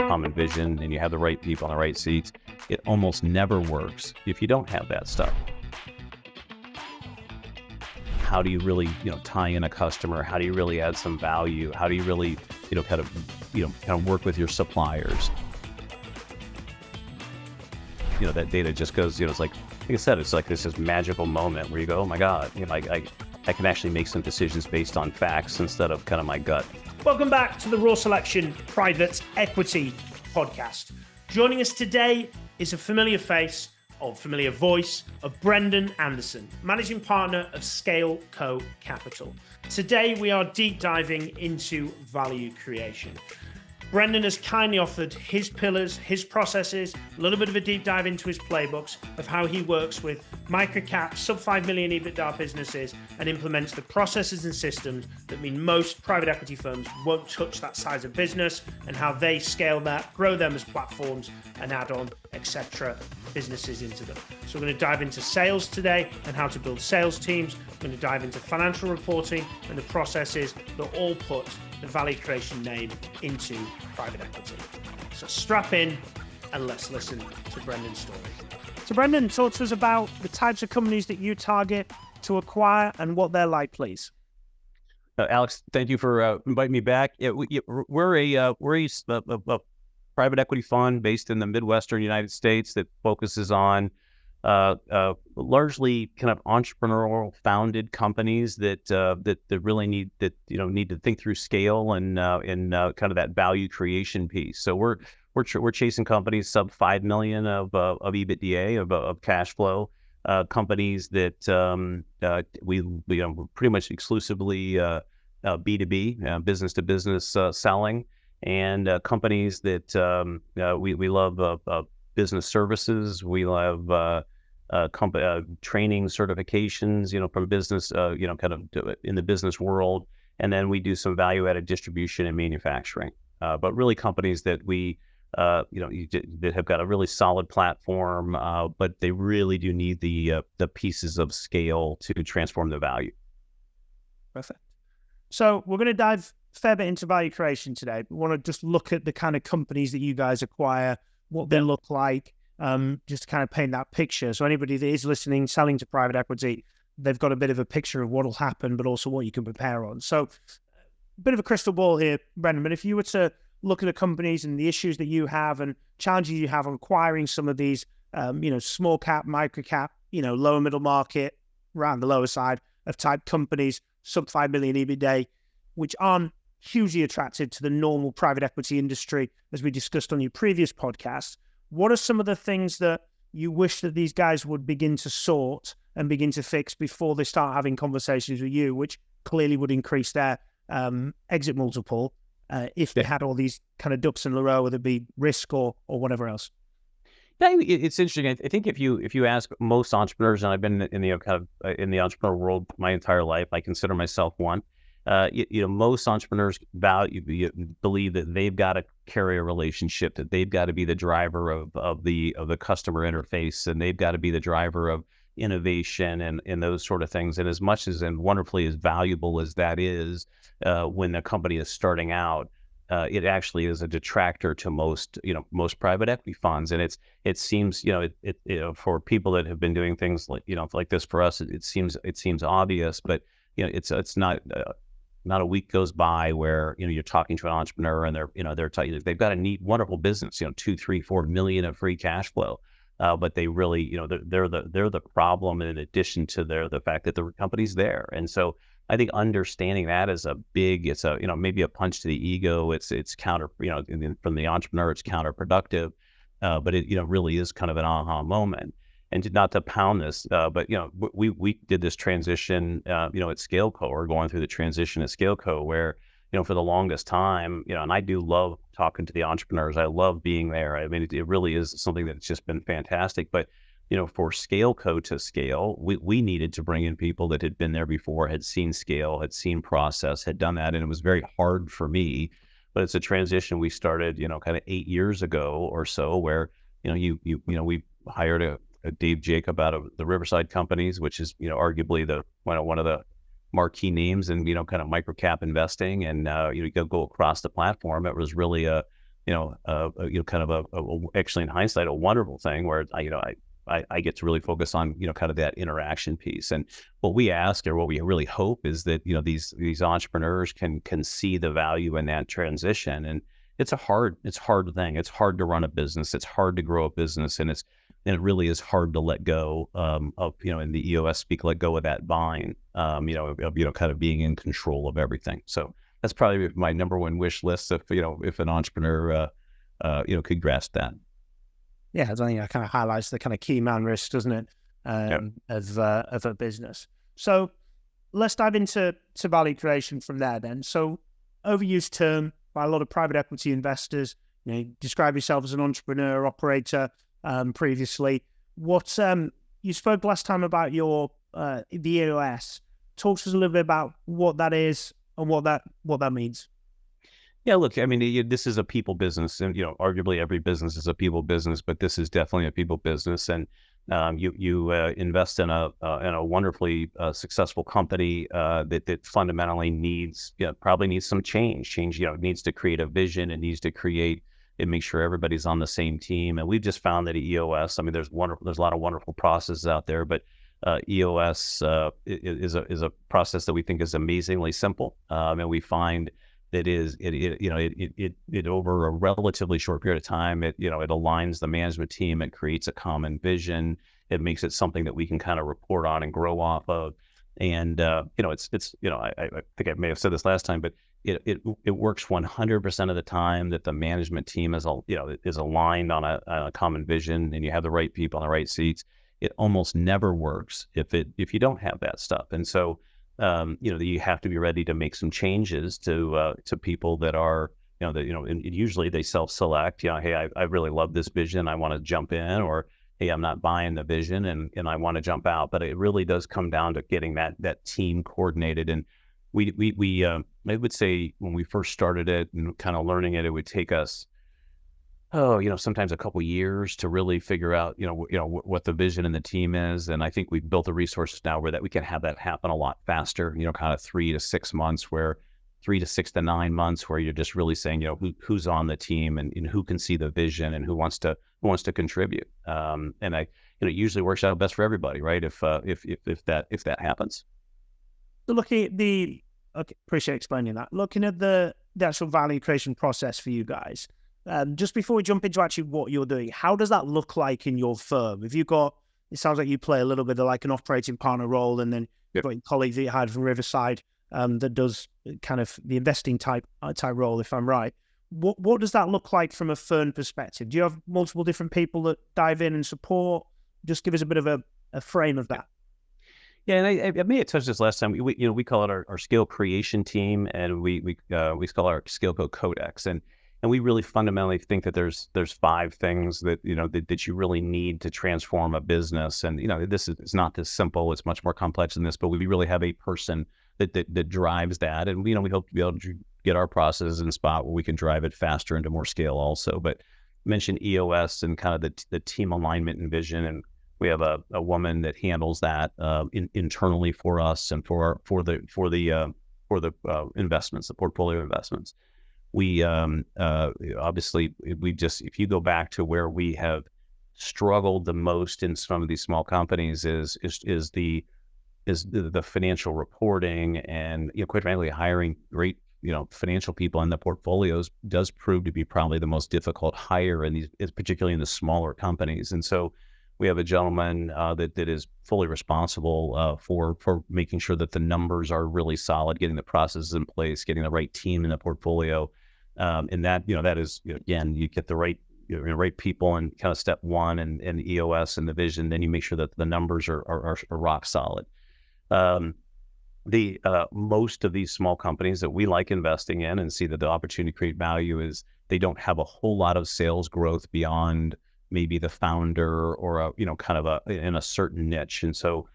Common vision and you have the right people in the right seats, it almost never works if you don't have that stuff. How do you really, tie in a customer? How do you really add some value? How do you really, kind of work with your suppliers? That data just goes, it's like I said, it's like this magical moment where you go, oh my God, I can actually make some decisions based on facts instead of kind of my gut. Welcome back to the Raw Selection Private Equity Podcast. Joining us today is a familiar face or familiar voice of Brendan Anderson, Managing Partner of ScaleCo Capital. Today, we are deep diving into value creation. Brendan has kindly offered his pillars, his processes, a little bit of a deep dive into his playbooks of how he works with microcap, sub 5 million EBITDA businesses and implements the processes and systems that mean most private equity firms won't touch that size of business and how they scale that, grow them as platforms and add on, etc. businesses into them. So we're going to dive into sales today and how to build sales teams. We're going to dive into financial reporting and the processes that all put the value creation name into private equity. So strap in and let's listen to Brendan's story. So Brendan, talk to us about the types of companies that you target to acquire and what they're like, please. Alex, thank you for inviting me back. We're a private equity fund based in the Midwestern United States that focuses on largely kind of entrepreneurial founded companies that really need to think through scale and kind of that value creation piece. So we're chasing companies sub 5 million of EBITDA of cash flow, companies that we pretty much exclusively B2B, business to business selling, and companies that we love business services. We love training certifications, from business, kind of in the business world. And then we do some value-added distribution and manufacturing. But really companies that that have got a really solid platform, but they really do need the pieces of scale to transform the value. Perfect. So we're going to dive a fair bit into value creation today. We want to just look at the kind of companies that you guys acquire, what they look like, just to kind of paint that picture. So anybody that is listening, selling to private equity, they've got a bit of a picture of what will happen, but also what you can prepare on. So a bit of a crystal ball here, Brendan, but if you were to look at the companies and the issues that you have and challenges you have on acquiring some of these, small cap, micro cap, lower middle market, around the lower side of type companies, sub 5 million EBITDA, which aren't hugely attractive to the normal private equity industry, as we discussed on your previous podcast. What are some of the things that you wish that these guys would begin to sort and begin to fix before they start having conversations with you, which clearly would increase their exit multiple if they had all these kind of ducks in a row, whether it be risk or whatever else? Yeah, it's interesting. I think if you ask most entrepreneurs, and I've been in the in the entrepreneur world my entire life, I consider myself one. Most entrepreneurs believe that they've got to carry a relationship, that they've got to be the driver of the customer interface, and they've got to be the driver of innovation and those sort of things. And as much as and wonderfully as valuable as that is, when the company is starting out, it actually is a detractor to most private equity funds. And it seems for people that have been doing things like this for us, it seems obvious, but it's not. Not a week goes by where you're talking to an entrepreneur and they're telling you they've got a neat, wonderful business, 2, 3, 4 million of free cash flow, but they really they're the problem in addition to the fact that the company's there. And so I think understanding that is it's maybe a punch to the ego. It's counter from the entrepreneur, it's counterproductive, but it really is kind of an aha moment. And not to pound this, but we did this transition, at ScaleCo, or going through the transition at ScaleCo, where for the longest time, and I do love talking to the entrepreneurs. I love being there. I mean, it really is something that's just been fantastic. But for ScaleCo to scale, we needed to bring in people that had been there before, had seen scale, had seen process, had done that, and it was very hard for me. But it's a transition we started, kind of 8 years ago or so, where we hired a Dave Jacob out of the Riverside companies, which is arguably one of the marquee names and, kind of micro cap investing, and, you go across the platform. It was really kind of actually in hindsight, a wonderful thing where I get to really focus on, kind of that interaction piece. And what we ask, or what we really hope, is that, these entrepreneurs can see the value in that transition. And it's a hard thing. It's hard to run a business. It's hard to grow a business. And it really is hard to let go of, in the EOS speak, let go of that vine, kind of being in control of everything. So that's probably my number one wish list if an entrepreneur, could grasp that. Yeah, I think that kind of highlights the kind of key man risk, doesn't it, Yep. of a business. So let's dive into value creation from there then. So overused term by a lot of private equity investors. You describe yourself as an entrepreneur operator previously. You spoke last time about the EOS. Talk to us a little bit about what that is and what that means. Yeah, look, I mean, this is a people business, and arguably every business is a people business, but this is definitely a people business. And you invest in a wonderfully successful company that fundamentally probably needs some change. Change, needs to create a vision. It needs to create and make sure everybody's on the same team. And we've just found that at EOS, I mean, there's a lot of wonderful processes out there, but EOS is a process that we think is amazingly simple, and we find that it over a relatively short period of time, it aligns the management team, it creates a common vision, it makes it something that we can kind of report on and grow off of. And I think I may have said this last time, but it works 100% of the time that the management team is aligned on a common vision, and you have the right people in the right seats. It almost never works if you don't have that stuff. And so you have to be ready to make some changes to people that are, and usually they self-select, hey, I really love this vision, I want to jump in, or hey, I'm not buying the vision and I want to jump out. But it really does come down to getting that team coordinated. And we I would say when we first started it and kind of learning it, it would take us, sometimes a couple years to really figure out, what the vision and the team is. And I think we've built the resources now where that we can have that happen a lot faster, kind of 3 to 6 months, 3 to 6 to 9 months, where you're just really saying, who's on the team and who can see the vision and who wants to contribute. And it usually works out best for everybody, right? If that happens. So appreciate explaining that. Looking at the actual value creation process for you guys, just before we jump into actually what you're doing, how does that look like in your firm? It sounds like you play a little bit of like an operating partner role, and then you've got your colleague that you hired from Riverside that does kind of the investing type role, if I'm right. What does that look like from a firm perspective? Do you have multiple different people that dive in and support? Just give us a bit of a frame of that. Yeah, and I may have touched this last time. We call it our scale creation team, and we call our ScaleCo Codex, and we really fundamentally think that there's 5 things that that you really need to transform a business. And it's not this simple; it's much more complex than this. But we really have a person that drives that, and we hope to be able to get our processes in a spot where we can drive it faster into more scale also. But mention EOS and kind of the team alignment and vision, and we have a woman that handles that internally for us and for the investments, the portfolio investments. We obviously if you go back to where we have struggled the most in some of these small companies is the financial reporting, and quite frankly hiring great financial people in the portfolios does prove to be probably the most difficult hire in these, particularly in the smaller companies. And so we have a gentleman that is fully responsible for making sure that the numbers are really solid, getting the processes in place, getting the right team in the portfolio, and that that is again, you get the right right people in kind of step 1 and EOS and the vision, then you make sure that the numbers are rock solid. Most of these small companies that we like investing in and see that the opportunity to create value is they don't have a whole lot of sales growth beyond maybe the founder or in a certain niche. And so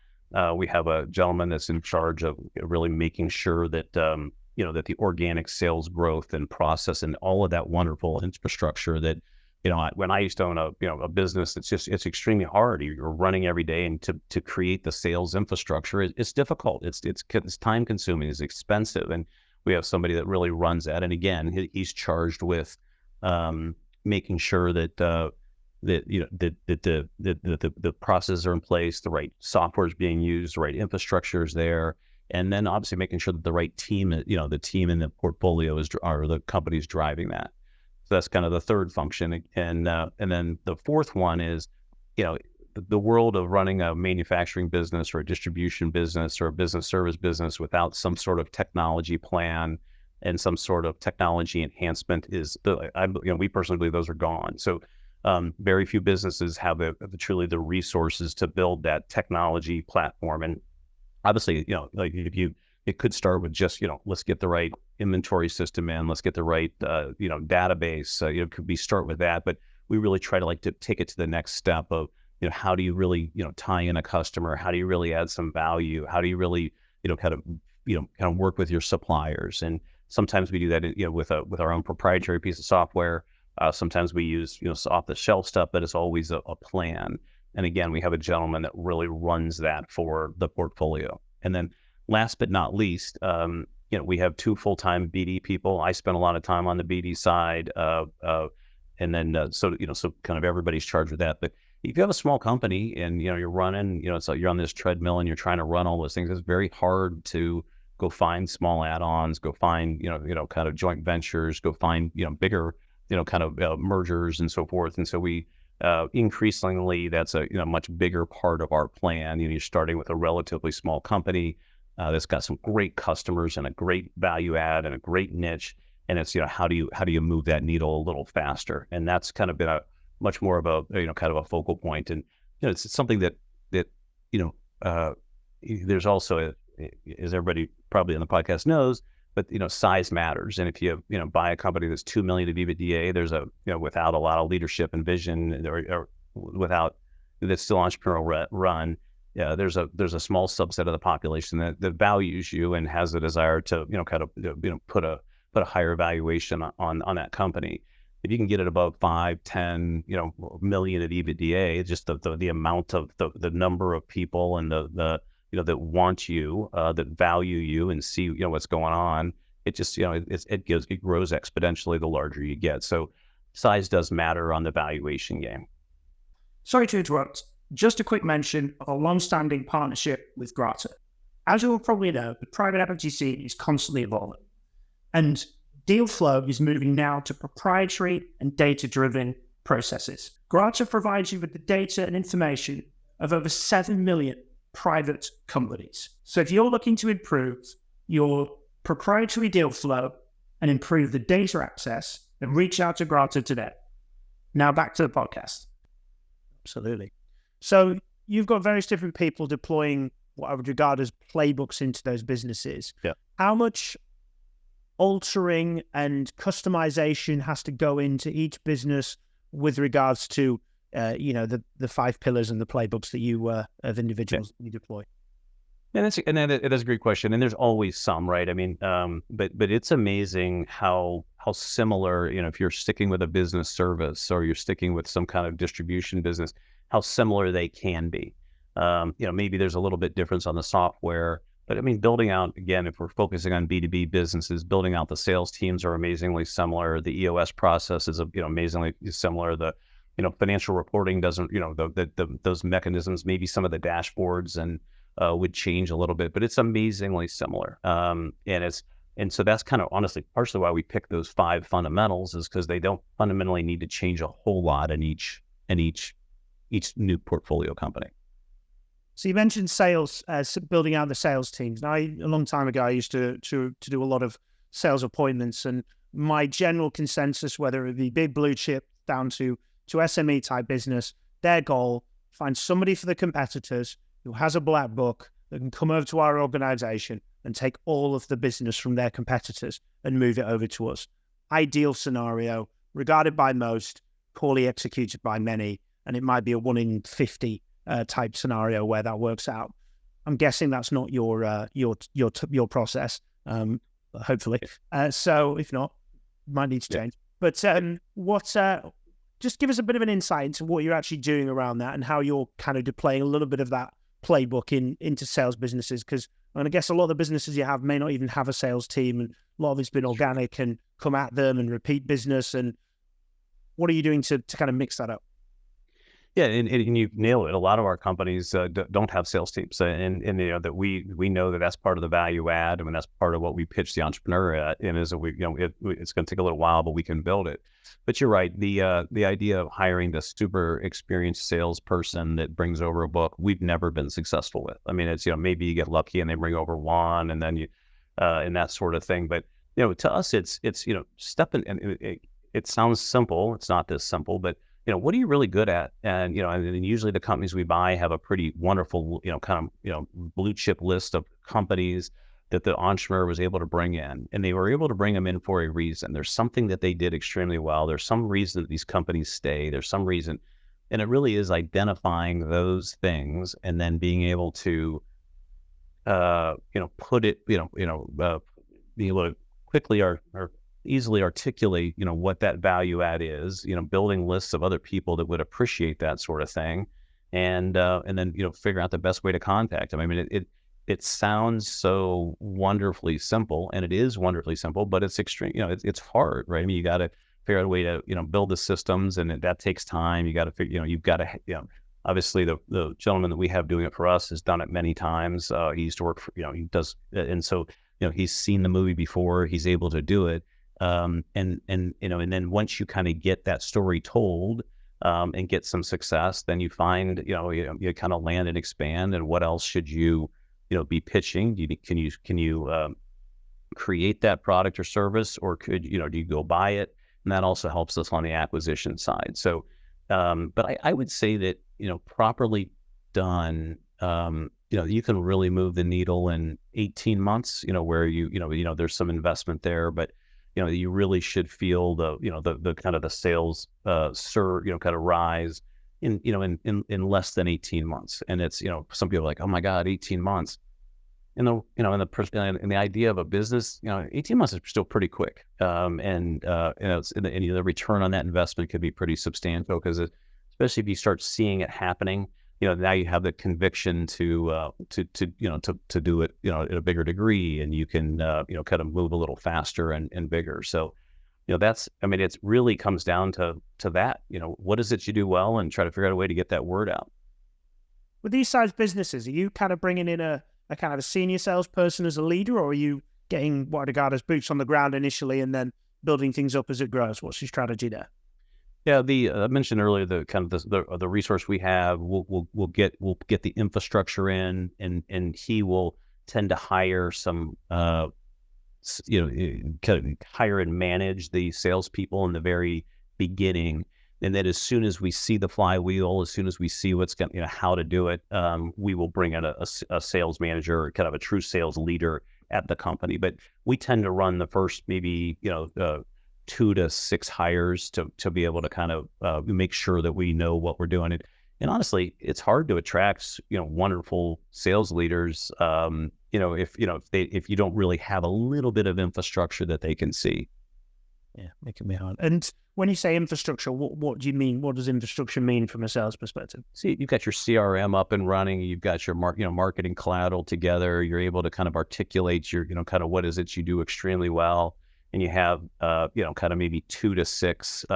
we have a gentleman that's in charge of really making sure that that the organic sales growth and process and all of that wonderful infrastructure that when I used to own a business, it's extremely hard. You're running every day, and to create the sales infrastructure, it's difficult. It's time consuming, it's expensive, and we have somebody that really runs that. And again, he's charged with making sure that the processes are in place, the right software is being used, the right infrastructure is there, and then obviously making sure that the right team, the team in the portfolio or the company's driving that. So that's kind of the third function. And then the fourth one is, the world of running a manufacturing business or a distribution business or a business service business without some sort of technology plan and some sort of technology enhancement we personally believe those are gone. So very few businesses have truly the resources to build that technology platform. And obviously, it could start with just, let's get the right inventory system in, let's get the right, database. Could we start with that? But we really try to take it to the next step of, how do you really, tie in a customer? How do you really add some value? How do you really, kind of work with your suppliers? And sometimes we do that, with our own proprietary piece of software. Sometimes we use, off the shelf stuff, but it's always a plan. And again, we have a gentleman that really runs that for the portfolio. And then last but not least, we have 2 full-time BD people. I spend a lot of time on the BD side, and then so kind of everybody's charged with that. But if you have a small company and you're running, so you're on this treadmill and you're trying to run all those things, it's very hard to go find small add-ons, go find kind of joint ventures, go find bigger kind of mergers and so forth. And so we increasingly, that's a much bigger part of our plan. You're starting with a relatively small company that's got some great customers and a great value add and a great niche, and it's how do you move that needle a little faster? And that's kind of been a much more of a kind of a focal point. And it's something that there's also as everybody probably on the podcast knows, but size matters. And if you buy a company that's 2 million of EBITDA, there's without a lot of leadership and vision, or without that's still entrepreneurial run, there's a small subset of the population that values you and has a desire to kind of put a higher valuation on that company. If you can get it above 5, 10 million of EBITDA, just the amount of the number of people and the that want you, that value you and see what's going on, it just it grows exponentially the larger you get. So size does matter on the valuation game. Sorry to interrupt. Just a quick mention of a long-standing partnership with Grata. As you will probably know, the private equity scene is constantly evolving, and deal flow is moving now to proprietary and data-driven processes. Grata provides you with the data and information of over 7 million private companies. So if you're looking to improve your proprietary deal flow and improve the data access, then reach out to Grata today. Now back to the podcast. Absolutely. So you've got various different people deploying what I would regard as playbooks into those businesses. Yeah. How much altering and customization has to go into each business with regards to the 5 pillars and the playbooks that you of individuals that you deploy? And it is a great question. And there's always some, right? I mean, but it's amazing how similar, if you're sticking with a business service or you're sticking with some kind of distribution business, how similar they can be. Maybe there's a little bit difference on the software, but I mean, building out, again, if we're focusing on B2B businesses, building out the sales teams are amazingly similar. The EOS process is, amazingly similar. The, financial reporting doesn't, those mechanisms, maybe some of the dashboards and would change a little bit, but it's amazingly similar. And so that's kind of honestly partially why we pick those 5 fundamentals, is because they don't fundamentally need to change a whole lot in each new portfolio company. So you mentioned sales, building out the sales teams. Now, a long time ago, I used to do a lot of sales appointments, and my general consensus, whether it be big blue chip down to SME type business, their goal, find somebody for the competitors who has a black book that can come over to our organization and take all of the business from their competitors and move it over to us. Ideal scenario, regarded by most, poorly executed by many, and it might be a 1 in 50 type scenario where that works out. I'm guessing that's not your process, hopefully. So if not, might need to change. But just give us a bit of an insight into what you're actually doing around that and how you're kind of deploying a little bit of that playbook into sales businesses. Because I guess a lot of the businesses you have may not even have a sales team, and a lot of it's been organic and come at them and repeat business. And what are you doing to kind of mix that up? Yeah, and you nailed it. A lot of our companies don't have sales teams, and that we know that that's part of the value add. I mean, that's part of what we pitch the entrepreneur at, and is that it's going to take a little while, but we can build it. But you're right. The idea of hiring the super experienced salesperson that brings over a book, we've never been successful with. I mean, it's maybe you get lucky and they bring over one, and then you and that sort of thing. But to us, it's step in, and it sounds simple. It's not this simple, but what are you really good at? And, and usually the companies we buy have a pretty wonderful, blue chip list of companies that the entrepreneur was able to bring in, and they were able to bring them in for a reason. There's something that they did extremely well. There's some reason that these companies stay. There's some reason, and it really is identifying those things and then being able to, put it, be able to quickly or easily articulate, what that value add is, building lists of other people that would appreciate that sort of thing. And then, figure out the best way to contact them. I mean, it sounds so wonderfully simple, and it is wonderfully simple, but it's extreme, it's hard, right? I mean, you got to figure out a way to, build the systems, and that takes time. You got to figure, you've got to, obviously the gentleman that we have doing it for us has done it many times. He used to work for, he does. And so, he's seen the movie before, he's able to do it. And then once you kind of get that story told, and get some success, then you find, you kind of land and expand. And what else should you, be pitching? Can you create that product or service, or do you go buy it? And that also helps us on the acquisition side. So, but I would say that, properly done, you can really move the needle in 18 months, where there's some investment there, but you really should feel the kind of the sales kind of rise in less than 18 months. And it's, some people are like, oh my God, 18 months. In the idea of a business, 18 months is still pretty quick. And the return on that investment could be pretty substantial, because especially if you start seeing it happening, now you have the conviction to do it, at a bigger degree, and you can, kind of move a little faster and bigger. So, it really comes down to that, what is it you do well, and try to figure out a way to get that word out. With these size businesses, are you kind of bringing in a kind of a senior salesperson as a leader, or are you getting what I regard as boots on the ground initially and then building things up as it grows? What's your strategy there? Yeah, I mentioned earlier the kind of the resource we have. We'll get the infrastructure in, and he will tend to hire some, kind of hire and manage the salespeople in the very beginning. And then as soon as we see the flywheel, as soon as we see what's going, how to do it, we will bring in a sales manager, or kind of a true sales leader at the company. But we tend to run the first maybe 2 to 6 hires to be able to kind of make sure that we know what we're doing. And honestly, it's hard to attract wonderful sales leaders if you don't really have a little bit of infrastructure that they can see. Yeah, it can be hard. And when you say infrastructure, what do you mean? What does infrastructure mean from a sales perspective? See, you've got your CRM up and running. You've got your marketing collateral together. You're able to kind of articulate your kind of what is it you do extremely well. And you have, kind of maybe 2 to 6,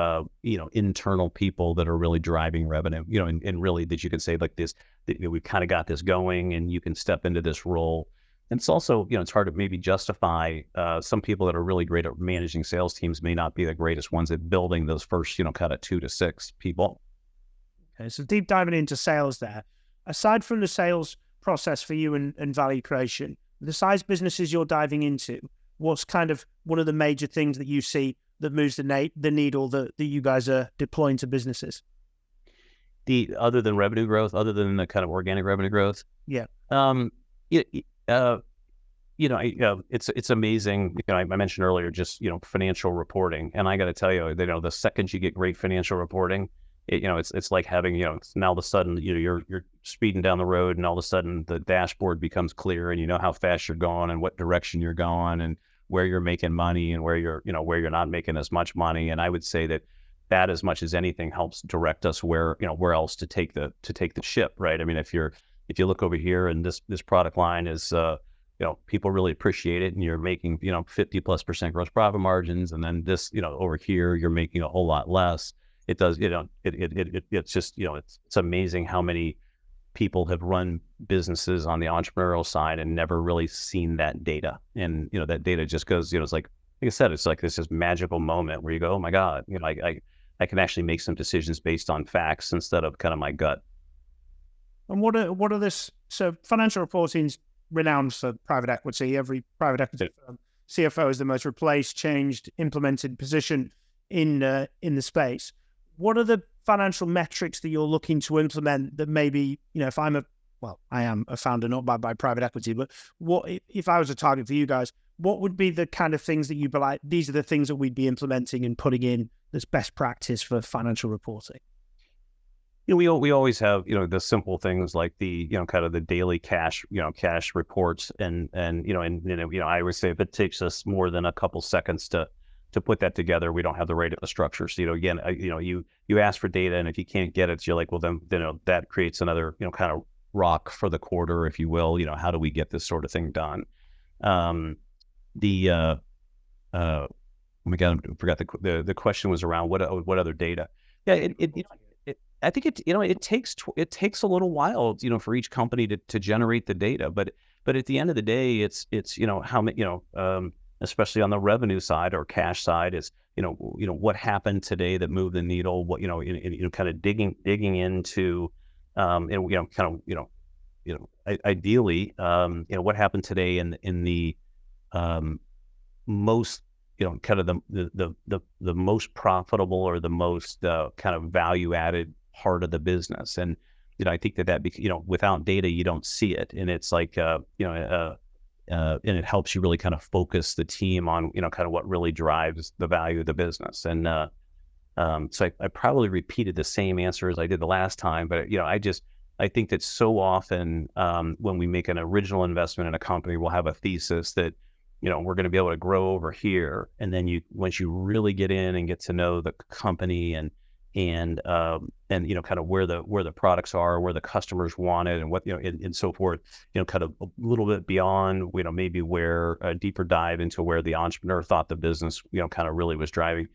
internal people that are really driving revenue, and really that you can say like this, we've kind of got this going, and you can step into this role. And it's also, it's hard to maybe justify some people that are really great at managing sales teams may not be the greatest ones at building those first, kind of 2 to 6 people. Okay, so deep diving into sales there. Aside from the sales process for you and value creation, the size businesses you're diving into, what's kind of one of the major things that you see that moves the needle that you guys are deploying to businesses? Other than revenue growth, other than the kind of organic revenue growth? Yeah. It's amazing. I mentioned earlier just, financial reporting. And I got to tell you, the second you get great financial reporting, it's like having, now all of a sudden, you're speeding down the road, and all of a sudden the dashboard becomes clear, and you know how fast you're going and what direction you're going and where you're making money and where you're not making as much money. And I would say that that as much as anything helps direct us where else to take the ship, right? I mean, if you look over here and this product line is people really appreciate it, and you're making 50+% gross profit margins, and then this over here you're making a whole lot less. It does it's just it's amazing how many people have run businesses on the entrepreneurial side and never really seen that data, and that data just goes it's like I said, it's like this magical moment where you go, oh my God, I can actually make some decisions based on facts instead of kind of my gut. And what are this? So financial reporting's renowned for private equity. Every private equity firm, CFO is the most replaced, changed, implemented position in the space. What are the financial metrics that you're looking to implement that maybe, if I am a founder, not by private equity, but what if I was a target for you guys, what would be the kind of things that you'd be like, these are the things that we'd be implementing and putting in that's best practice for financial reporting? We always have, the simple things like the, kind of the daily cash reports. And I always say if it takes us more than a couple seconds to put that together, we don't have the right infrastructure. So, again, you ask for data, and if you can't get it, you're like, well, then, that creates another, kind of rock for the quarter, if you will. How do we get this sort of thing done? Oh my God, I forgot the question was around what other data. Yeah, I think it takes a little while, for each company to generate the data, but at the end of the day, it's how many, especially on the revenue side or cash side, is what happened today that moved the needle. What kind of digging into, ideally, what happened today in the most, kind of the most profitable or the most kind of value added part of the business. And I think that without data you don't see it, and it's like and it helps you really kind of focus the team on kind of what really drives the value of the business. And so I probably repeated the same answer as I did the last time, but I think that so often when we make an original investment in a company, we'll have a thesis that we're going to be able to grow over here, and then once you really get in and get to know the company and kind of where the products are, where the customers want it, and what and so forth, kind of a little bit beyond maybe where a deeper dive into where the entrepreneur thought the business kind of really was driving.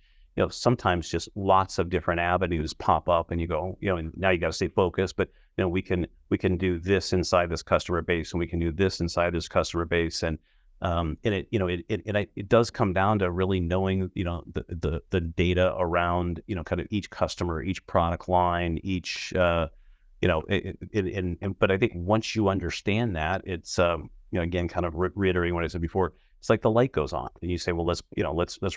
Sometimes just lots of different avenues pop up, and you go, and now you got to stay focused, but we can do this inside this customer base, and we can do this inside this customer base, and it does come down to really knowing, the data around, kind of each customer, each product line, each, but I think once you understand that, it's, again, kind of reiterating what I said before, it's like the light goes on and you say, well, let's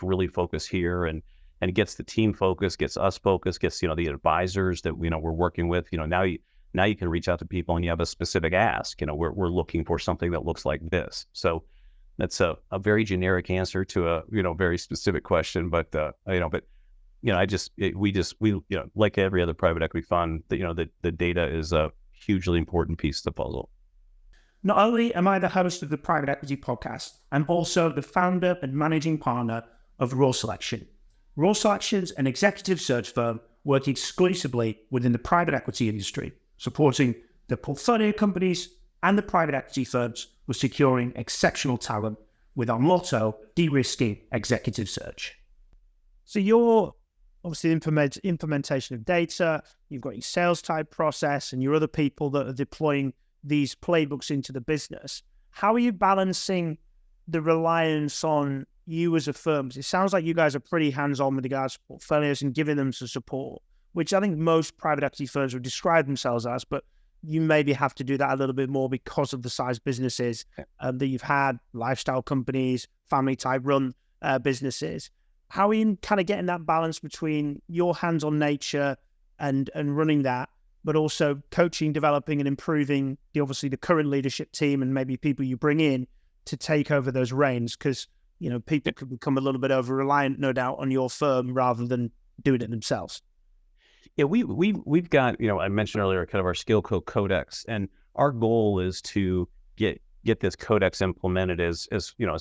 really focus here, and it gets the team focused, gets us focused, gets, the advisors that, we're working with, now you can reach out to people and you have a specific ask, we're looking for something that looks like this. So, that's a very generic answer to a very specific question, but we like every other private equity fund, the data is a hugely important piece of the puzzle. Not only am I the host of the Private Equity Podcast, I'm also the founder and managing partner of Raw Selection. Raw Selection's an executive search firm working exclusively within the private equity industry, supporting the portfolio companies and the private equity firms with securing exceptional talent with our motto, de-risking executive search. So you're obviously implementation of data, you've got your sales type process and your other people that are deploying these playbooks into the business. How are you balancing the reliance on you as a firm? It sounds like you guys are pretty hands-on with regards to portfolios and giving them some support, which I think most private equity firms would describe themselves as, but you maybe have to do that a little bit more because of the size businesses that you've had, lifestyle companies, family type run businesses. How are you kind of getting that balance between your hands-on nature and running that, but also coaching, developing and improving obviously the current leadership team and maybe people you bring in to take over those reins? Because, people could become a little bit over-reliant, no doubt, on your firm rather than doing it themselves. Yeah, we've got, I mentioned earlier kind of our ScaleCo Codex, and our goal is to get this codex implemented as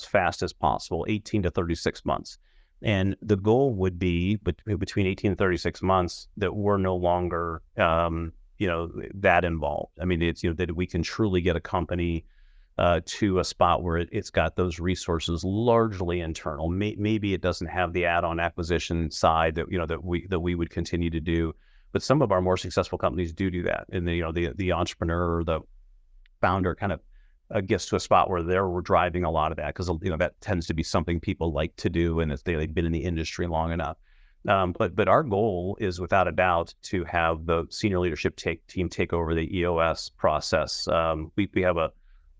fast as possible, 18 to 36 months. And the goal would be between 18 and 36 months that we're no longer, that involved. I mean, it's, that we can truly get a company to a spot where it's got those resources largely internal. Maybe it doesn't have the add-on acquisition side that we would continue to do, but some of our more successful companies do that. And the entrepreneur or the founder kind of gets to a spot where we're driving a lot of that, because that tends to be something people like to do, and they've been in the industry long enough. But our goal is, without a doubt, to have the senior leadership team take over the EOS process. We have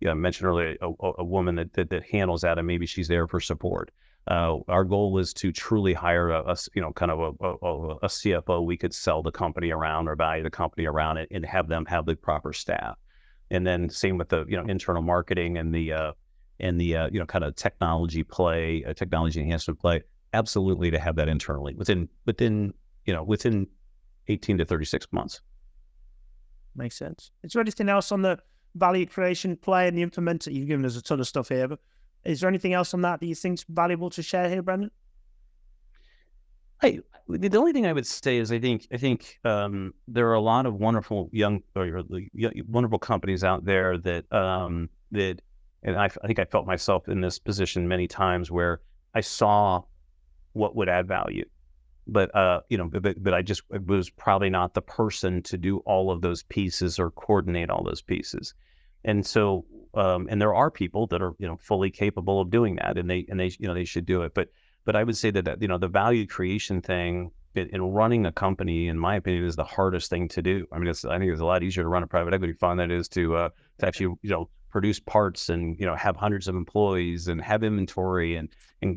I mentioned earlier a woman that handles that, and maybe she's there for support. Our goal is to truly hire a CFO we could sell the company around or value the company around it, and have them have the proper staff. And then same with the internal marketing and the kind of technology enhancement play. Absolutely, to have that internally within 18 to 36 months. Makes sense. Is there anything else on the value creation play and the implementer? You've given us a ton of stuff here, but is there anything else on that you think's valuable to share here, Brendan? The only thing I would say is I think there are a lot of wonderful wonderful companies out there that and I think I felt myself in this position many times where I saw what would add value, but I was probably not the person to do all of those pieces or coordinate all those pieces. And so and there are people that are fully capable of doing that, and they should do it. But I would say that the value creation thing in running a company, in my opinion, is the hardest thing to do. I mean, I think it's a lot easier to run a private equity fund than it is to actually produce parts and have hundreds of employees and have inventory and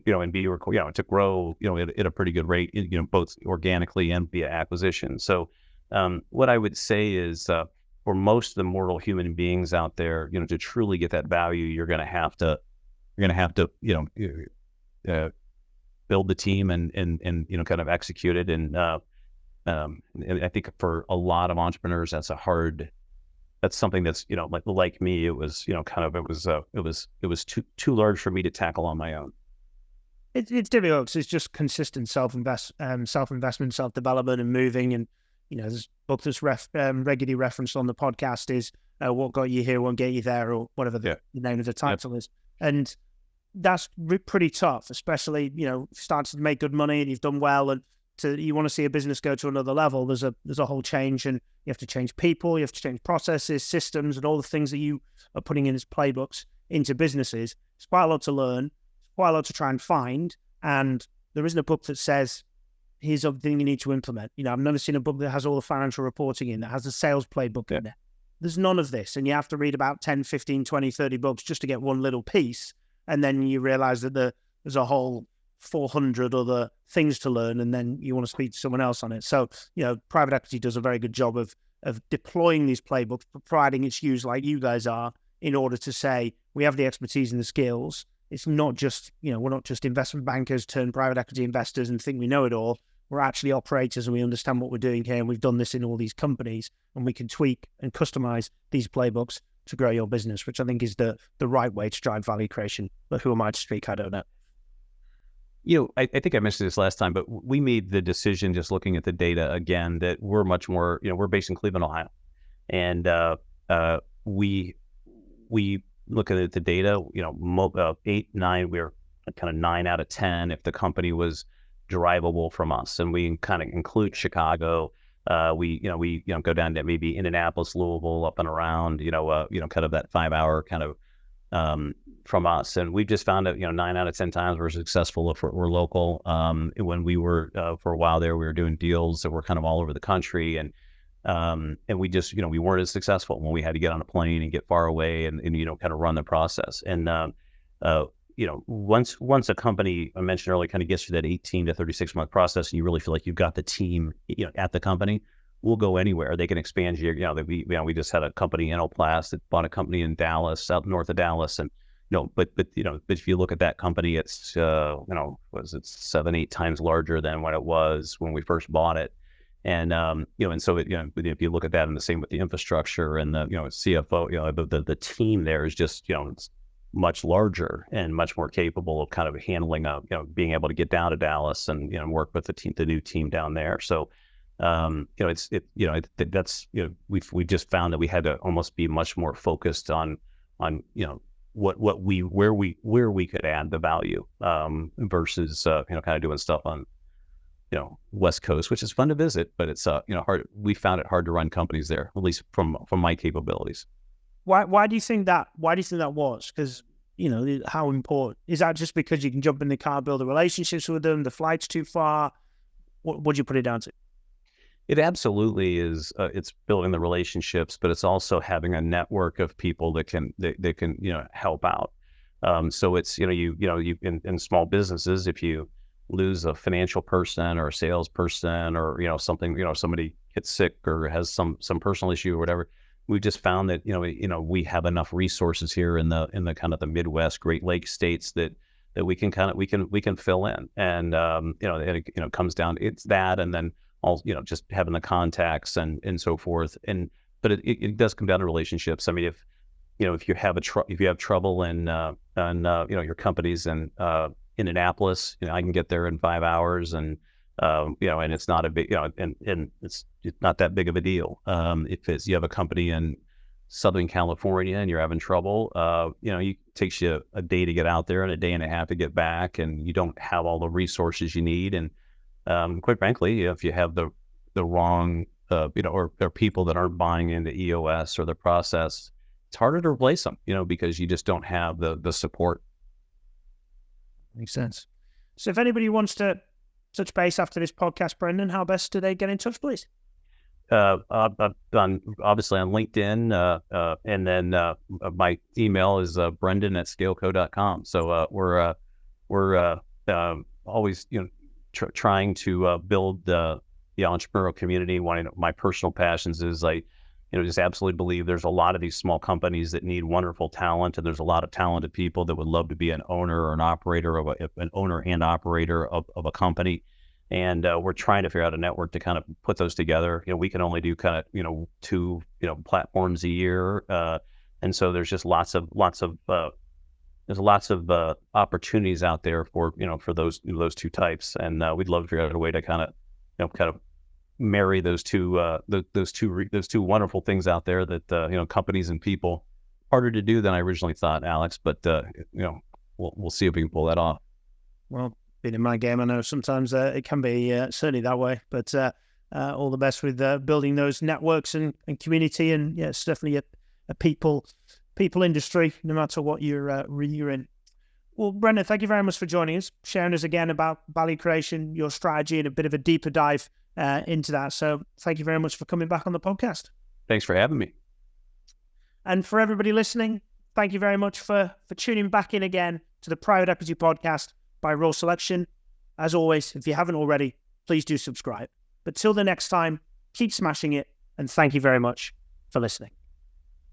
be to grow at a pretty good rate, both organically and via acquisition. So what I would say is for most of the mortal human beings out there, to truly get that value, you're going to have to build the team and kind of execute it. And I think for a lot of entrepreneurs, that's something that's like me, it was it was too large for me to tackle on my own. It's difficult. It's just consistent self-investment, self-development, and moving. And there's a book that's regularly referenced on the podcast is "What Got You Here Won't Get You There," or whatever the name of the title is. And that's pretty tough, especially, if you started to make good money and you've done well, and you want to see a business go to another level. There's a whole change, and you have to change people, you have to change processes, systems, and all the things that you are putting in as playbooks into businesses. It's quite a lot to learn, it's quite a lot to try and find, and there isn't a book that says, here's everything you need to implement. I've never seen a book that has all the financial reporting in, that has a sales playbook in there. There's none of this, and you have to read about 10, 15, 20, 30 books just to get one little piece. And then you realize that there's a whole 400 other things to learn, and then you want to speak to someone else on it. So, private equity does a very good job of deploying these playbooks, providing its use like you guys are, in order to say, we have the expertise and the skills. It's not just, we're not just investment bankers turned private equity investors and think we know it all. We're actually operators, and we understand what we're doing here, and we've done this in all these companies, and we can tweak and customize these playbooks to grow your business, which I think is the right way to drive value creation. But who am I to speak? I don't know. I think I mentioned this last time, but we made the decision, just looking at the data again, that we're much more, we're based in Cleveland, Ohio. And we look at the data, 8, 9, we're kind of 9 out of 10 if the company was drivable from us. And we kind of include Chicago. We go down to maybe Indianapolis, Louisville, up and around, kind of that 5-hour kind of from us. And we've just found that 9 out of 10 times we're successful if we're local. When we were for a while there, we were doing deals that were kind of all over the country, and we just we weren't as successful when we had to get on a plane and get far away and kind of run the process. And once a company, I mentioned earlier, kind of gets through that 18 to 36 month process, and you really feel like you've got the team, at the company, we'll go anywhere. They can expand you. We just had a company, Enoplast, that bought a company in Dallas, out north of Dallas, and but if you look at that company, it's was it 7-8 times larger than what it was when we first bought it. And and so if you look at that, and the same with the infrastructure and the CFO, the team there is just much larger and much more capable of kind of handling being able to get down to Dallas and work with the new team down there. So we just found that we had to almost be much more focused on where we could add the value versus kind of doing stuff on West Coast, which is fun to visit, but it's hard. We found it hard to run companies there, at least from my capabilities. Why do you think that? Why do you think that was? Because how important is that? Just because you can jump in the car, build the relationships with them, the flight's too far? What do you put it down to? It absolutely is. It's building the relationships, but it's also having a network of people that can help out. So it's you in small businesses, if you lose a financial person or a salesperson or something, somebody gets sick or has some personal issue or whatever, we've just found that we have enough resources here in the kind of the Midwest, Great Lakes states that we can fill in, and it comes down to it's that, and then all just having the contacts and so forth, but it does come down to relationships. I mean, if you have trouble in your company's in Indianapolis, I can get there in 5 hours, and and it's not a big and it's not that big of a deal. If you have a company in Southern California and you're having trouble, it takes you a day to get out there and a day and a half to get back, and you don't have all the resources you need. And quite frankly, if you have the wrong, or people that aren't buying into EOS or the process, it's harder to replace them, because you just don't have the support. Makes sense. So if anybody wants to touch base after this podcast, Brendan, how best do they get in touch, please? I've done obviously on LinkedIn, and then my email is brendan@scaleco.com. So we're always trying to build the entrepreneurial community. One of my personal passions is just absolutely believe there's a lot of these small companies that need wonderful talent, and there's a lot of talented people that would love to be an owner or an operator of an owner and operator of a company. And we're trying to figure out a network to kind of put those together. We can only do kind of 2 platforms a year, and so there's just lots of opportunities out there for those 2 types, and we'd love to figure out a way to kind of marry those two wonderful things out there that companies and people. Harder to do than I originally thought, Alex, but we'll see if we can pull that off. Well, being in my game, I know sometimes it can be certainly that way, but all the best with building those networks and community, and it's definitely a people industry, no matter what you're in. Well, Brendan, thank you very much for joining us, sharing us again about value creation, your strategy, and a bit of a deeper dive into that. So thank you very much for coming back on the podcast. Thanks for having me. And for everybody listening, thank you very much for tuning back in again to the Private Equity Podcast by Role Selection. As always, if you haven't already, please do subscribe. But till the next time, keep smashing it, and thank you very much for listening.